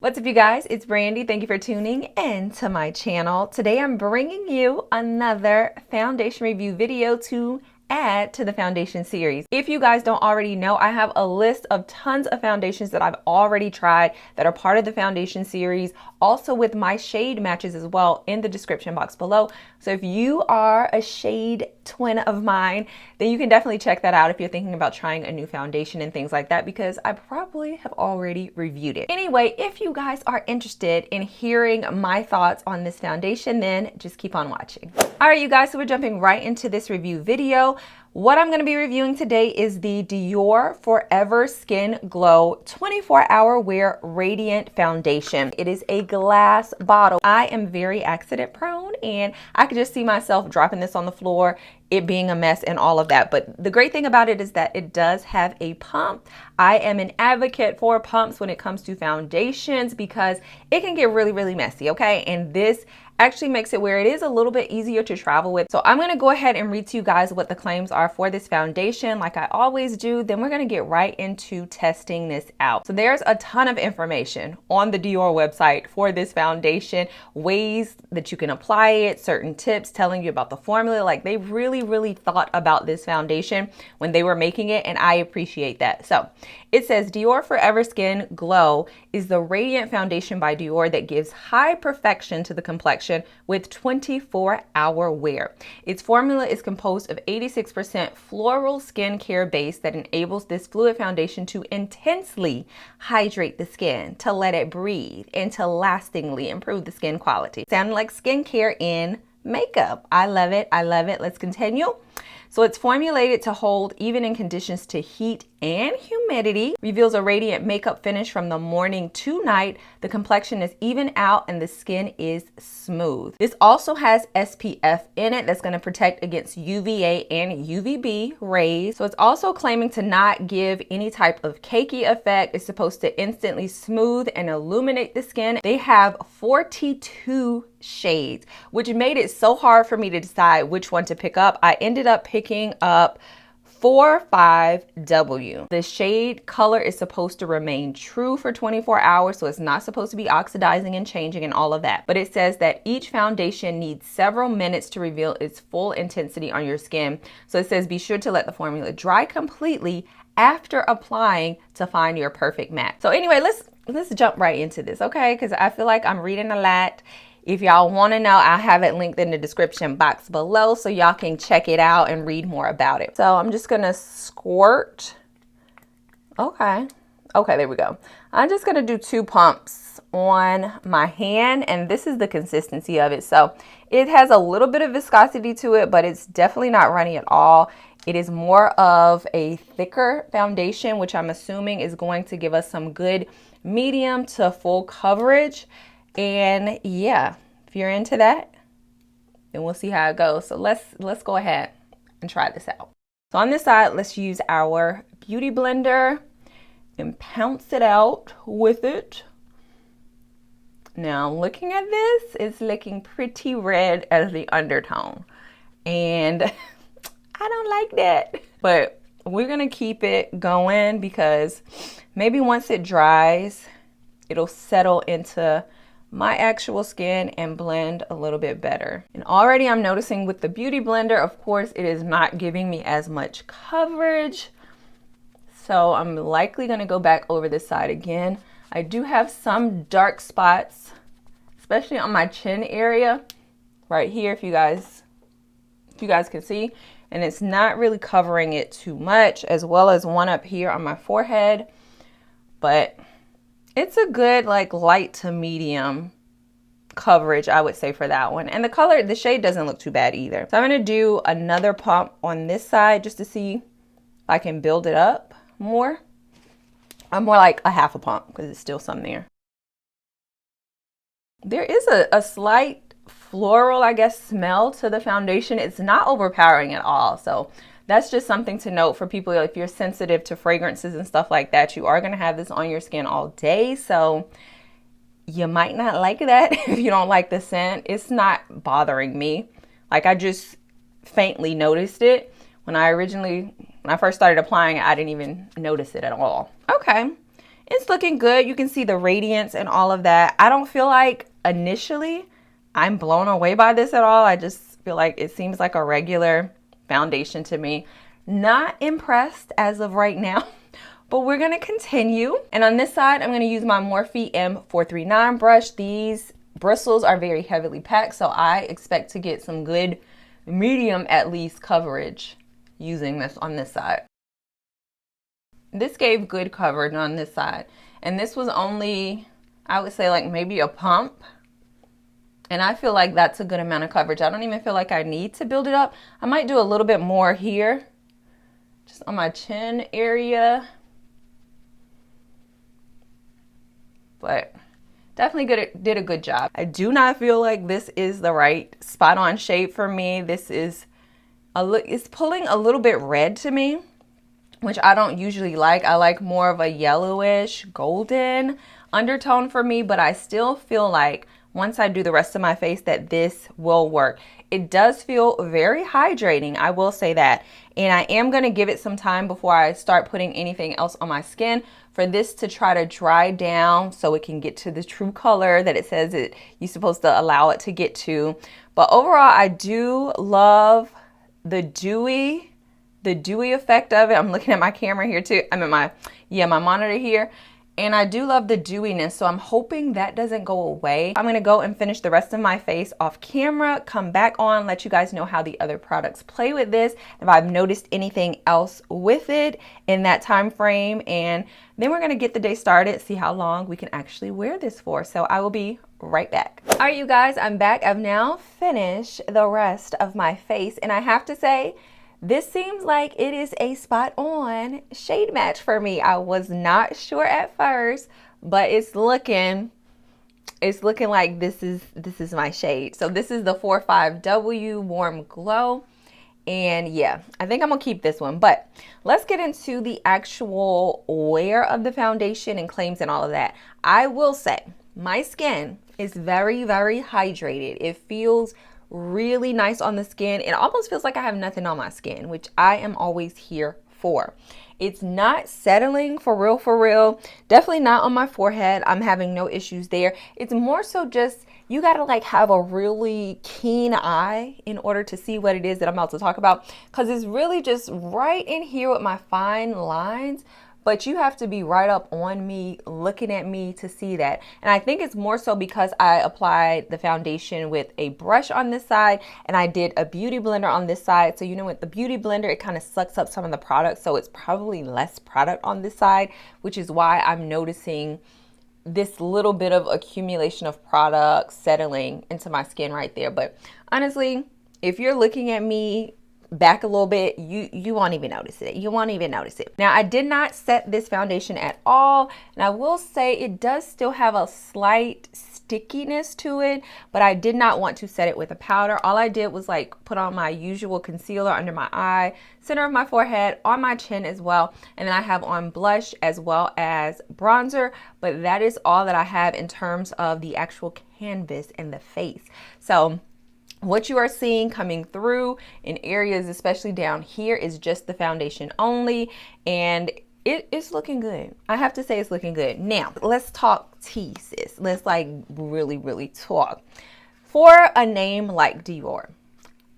What's up, you guys? It's Brandy. Thank you for tuning in to my channel. Today I'm bringing you another foundation review video to add to the foundation series. If you guys don't already know, I have a list of tons of foundations that I've already tried that are part of the foundation series, also with my shade matches as well in the description box below. So if you are a shade twin of mine, then you can definitely check that out if you're thinking about trying a new foundation and things like that, because I probably have already reviewed it. Anyway, if you guys are interested in hearing my thoughts on this foundation, then just keep on watching. All right, you guys, so we're jumping right into this review video. What I'm going to be reviewing today is the Dior Forever Skin Glow 24-Hour Wear Radiant Foundation. It is a glass bottle. I am very accident prone, and I could just see myself dropping this on the floor, it being a mess and all of that. But the great thing about it is that it does have a pump. I am an advocate for pumps when it comes to foundations because it can get really, really messy, okay? And this actually makes it where it is a little bit easier to travel with. So I'm going to go ahead and read to you guys what the claims are for this foundation like I always do. Then we're going to get right into testing this out. So there's a ton of information on the Dior website for this foundation, ways that you can apply it, certain tips telling you about the formula. Like, they really thought about this foundation when they were making it, and I appreciate that. So it says Dior Forever Skin Glow is the radiant foundation by Dior that gives high perfection to the complexion with 24-hour wear. Its formula is composed of 86% floral skincare base that enables this fluid foundation to intensely hydrate the skin, to let it breathe, and to lastingly improve the skin quality. Sounding like skincare in makeup. I love it. I love it. Let's continue. So it's formulated to hold even in conditions to heat and humidity, reveals a radiant makeup finish from the morning to night. The complexion is even out and the skin is smooth. This also has SPF in it that's going to protect against UVA and UVB rays. So it's also claiming to not give any type of cakey effect. It's supposed to instantly smooth and illuminate the skin. They have 42 shades, which made it so hard for me to decide which one to pick up. I ended up picking up 45W. The shade color is supposed to remain true for 24 hours, so it's not supposed to be oxidizing and changing and all of that. But it says that each foundation needs several minutes to reveal its full intensity on your skin. So it says be sure to let the formula dry completely after applying to find your perfect match. So anyway, let's jump right into this, okay? Because I feel like I'm reading a lot. If y'all want to know, I have it linked in the description box below so y'all can check it out and read more about it. So I'm just going to squirt. Okay, there we go. I'm just going to do 2 pumps on my hand, and this is the consistency of it. So it has a little bit of viscosity to it, but it's definitely not runny at all. It is more of a thicker foundation, which I'm assuming is going to give us some good medium to full coverage. And yeah, if you're into that, then we'll see how it goes. So let's go ahead and try this out. So on this side, let's use our beauty blender and pounce it out with it. Now, looking at this, it's looking pretty red as the undertone, and I don't like that. But we're gonna keep it going because maybe once it dries, it'll settle into my actual skin and blend a little bit better. And already I'm noticing with the beauty blender, of course, it is not giving me as much coverage. So I'm likely going to go back over this side again. I do have some dark spots, especially on my chin area right here, if you guys can see, and it's not really covering it too much, as well as one up here on my forehead. But it's a good like light to medium coverage, I would say, for that one. And the color, the shade doesn't look too bad either. So I'm going to do another pump on this side just to see if I can build it up more. I'm more like a half a pump because it's still some there. There is a slight floral, I guess, smell to the foundation. It's not overpowering at all. So that's just something to note for people. If you're sensitive to fragrances and stuff like that, you are going to have this on your skin all day. So you might not like that if you don't like the scent. It's not bothering me. Like, I just faintly noticed it. When I first started applying it, I didn't even notice it at all. Okay. it's looking good. You can see the radiance and all of that. I don't feel like initially I'm blown away by this at all. I just feel like it seems like a regular foundation to me. Not impressed as of right now, but we're gonna continue. And on this side, I'm gonna use my Morphe M439 brush. These bristles are very heavily packed, so I expect to get some good medium at least coverage using this on this side. This gave good coverage on this side, and this was only, I would say, like maybe a pump, and I feel like that's a good amount of coverage. I don't even feel like I need to build it up. I might do a little bit more here, just on my chin area, but definitely did a good job. I do not feel like this is the right spot on shade for me. This is it's pulling a little bit red to me, which I don't usually like. I like more of a yellowish golden undertone for me, but I still feel like once I do the rest of my face that this will work. It does feel very hydrating, I will say that. And I am gonna give it some time before I start putting anything else on my skin for this to try to dry down so it can get to the true color that it says you're supposed to allow it to get to. But overall, I do love the dewy effect of it. I'm looking at my camera here too. I'm at my monitor here. And I do love the dewiness, so I'm hoping that doesn't go away. I'm gonna go and finish the rest of my face off camera, come back on, let you guys know how the other products play with this, if I've noticed anything else with it in that time frame, and then we're gonna get the day started, see how long we can actually wear this for. So I will be right back. All right, you guys, I'm back. I've now finished the rest of my face, and I have to say, this seems like it is a spot on shade match for me. I was not sure at first, but it's looking like this is my shade. So this is the 45W Warm Glow. And yeah, I think I'm gonna keep this one, but let's get into the actual wear of the foundation and claims and all of that. I will say my skin is very, very hydrated. It feels really nice on the skin. It almost feels like I have nothing on my skin, which I am always here for. It's not settling for real. Definitely not on my forehead. I'm having no issues there. It's more so just you gotta like have a really keen eye in order to see what it is that I'm about to talk about, because it's really just right in here with my fine lines. But you have to be right up on me, looking at me to see that. And I think it's more so because I applied the foundation with a brush on this side and I did a beauty blender on this side. So you know, with the beauty blender, it kind of sucks up some of the product. So it's probably less product on this side, which is why I'm noticing this little bit of accumulation of product settling into my skin right there. But honestly, if you're looking at me back a little bit, you won't even notice it. You won't even notice it. Now, I did not set this foundation at all, and I will say it does still have a slight stickiness to it, but I did not want to set it with a powder. All I did was like put on my usual concealer under my eye, center of my forehead, on my chin as well, and then I have on blush as well as bronzer, but that is all that I have in terms of the actual canvas and the face. So what you are seeing coming through in areas, especially down here, is just the foundation only, and it's looking good. I have to say it's looking good. Now, let's talk tea, sis. Let's like really talk. For a name like Dior,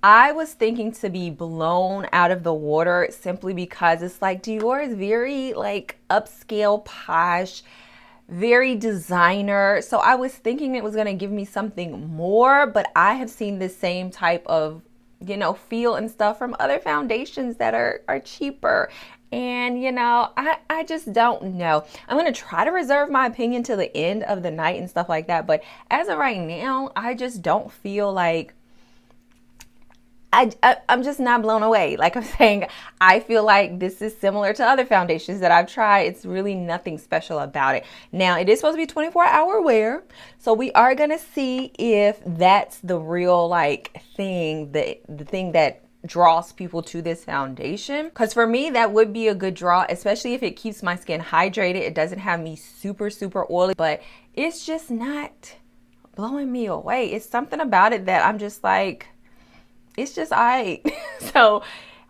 I was thinking to be blown out of the water simply because it's like Dior is very like upscale, posh, very designer. So I was thinking it was going to give me something more, but I have seen the same type of, you know, feel and stuff from other foundations that are cheaper. And, you know, I just don't know. I'm going to try to reserve my opinion till the end of the night and stuff like that. But as of right now, I just don't feel like I'm just not blown away. Like I'm saying, I feel like this is similar to other foundations that I've tried. It's really nothing special about it. Now, it is supposed to be 24-hour wear, so we are going to see if that's the real like thing, the thing that draws people to this foundation. Because for me, that would be a good draw, especially if it keeps my skin hydrated. It doesn't have me super oily, but it's just not blowing me away. It's something about it that I'm just like, it's just So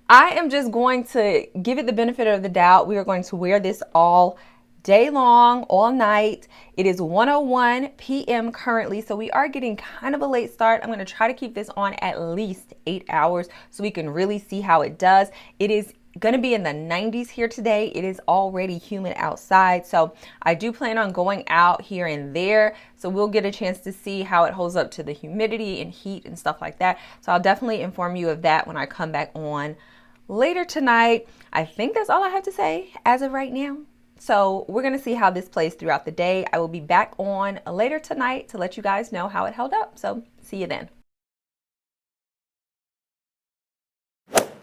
I am just going to give it the benefit of the doubt. We are going to wear this all day long, all night. It is 1:01 p.m. currently, so we are getting kind of a late start. I'm going to try to keep this on at least 8 hours so we can really see how it does. It is going to be in the 90s here today. It is already humid outside, so I do plan on going out here and there, so we'll get a chance to see how it holds up to the humidity and heat and stuff like that. So I'll definitely inform you of that when I come back on later tonight. I think that's all I have to say as of right now. So we're going to see how this plays throughout the day. I will be back on later tonight to let you guys know how it held up. So see you then.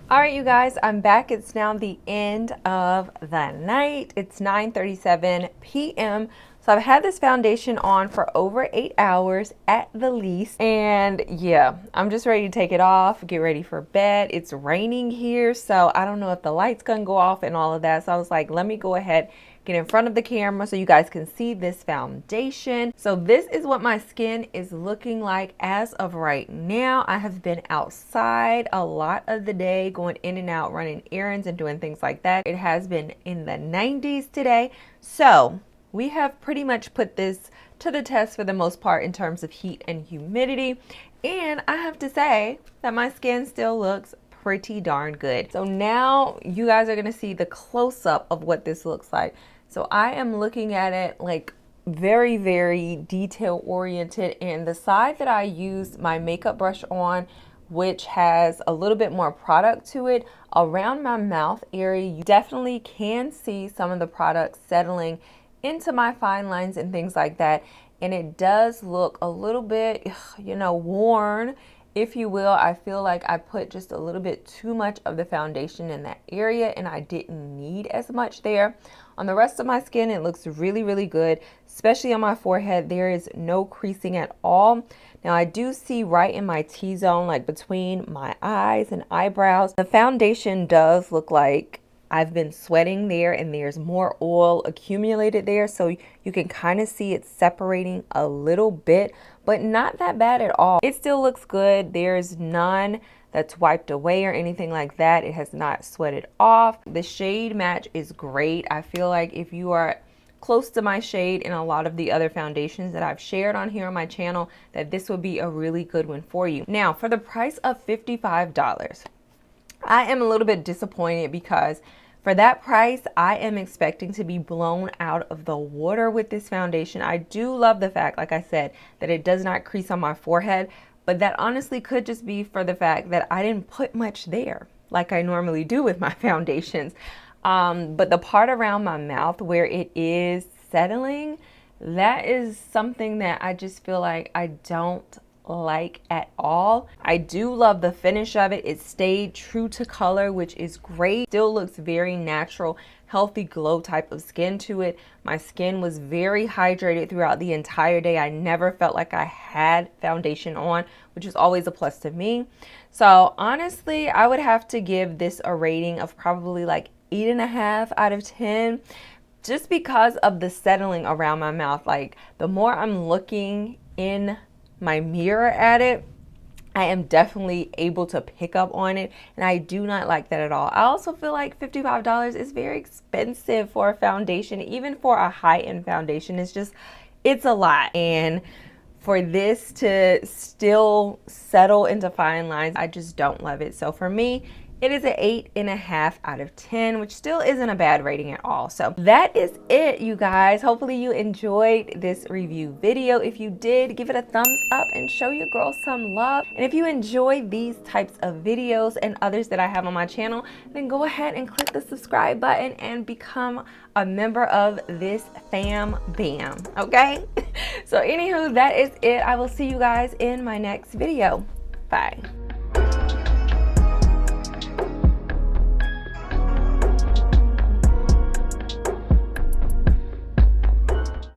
All right, you guys, I'm back. It's now the end of the night. It's 9:37 p.m. So I've had this foundation on for over 8 hours at the least. And yeah, I'm just ready to take it off, get ready for bed. It's raining here, so I don't know if the light's gonna go off and all of that. So I was like, let me go ahead, get in front of the camera so you guys can see this foundation. So this is what my skin is looking like as of right now. I have been outside a lot of the day, going in and out, running errands and doing things like that. It has been in the 90s today. So we have pretty much put this to the test for the most part in terms of heat and humidity. And I have to say that my skin still looks pretty darn good. So now you guys are gonna see the close-up of what this looks like. So I am looking at it like very, very detail oriented, and the side that I use my makeup brush on, which has a little bit more product to it, around my mouth area, you definitely can see some of the product settling into my fine lines and things like that. And it does look a little bit, you know, worn, if you will. I feel like I put just a little bit too much of the foundation in that area and I didn't need as much there. On the rest of my skin, it looks really, really good, especially on my forehead. There is no creasing at all. Now I do see right in my T-zone, like between my eyes and eyebrows, the foundation does look like I've been sweating there and there's more oil accumulated there. So you can kind of see it separating a little bit, but not that bad at all. It still looks good. There's none that's wiped away or anything like that. It has not sweated off. The shade match is great. I feel like if you are close to my shade in a lot of the other foundations that I've shared on here on my channel, that this would be a really good one for you. Now, for the price of $55, I am a little bit disappointed because for that price, I am expecting to be blown out of the water with this foundation. I do love the fact, like I said, that it does not crease on my forehead, but that honestly could just be for the fact that I didn't put much there like I normally do with my foundations. But the part around my mouth where it is settling, that is something that I just feel like I don't like at all. I do love the finish of it. It stayed true to color, which is great. Still looks very natural, healthy glow type of skin to it. My skin was very hydrated throughout the entire day. I never felt like I had foundation on, which is always a plus to me. So honestly, I would have to give this a rating of probably like 8.5 out of 10. Just because of the settling around my mouth. Like the more I'm looking in my mirror at it, I am definitely able to pick up on it, and I do not like that at all. I also feel like $55 is very expensive for a foundation. Even for a high-end foundation, it's a lot. And for this to still settle into fine lines, I just don't love it. So for me, it is an 8.5 out of 10, which still isn't a bad rating at all. So that is it, you guys. Hopefully you enjoyed this review video. If you did, give it a thumbs up and show your girl some love. And if you enjoy these types of videos and others that I have on my channel, then go ahead and click the subscribe button and become a member of this fam bam, okay? So anywho, that is it. I will see you guys in my next video. Bye.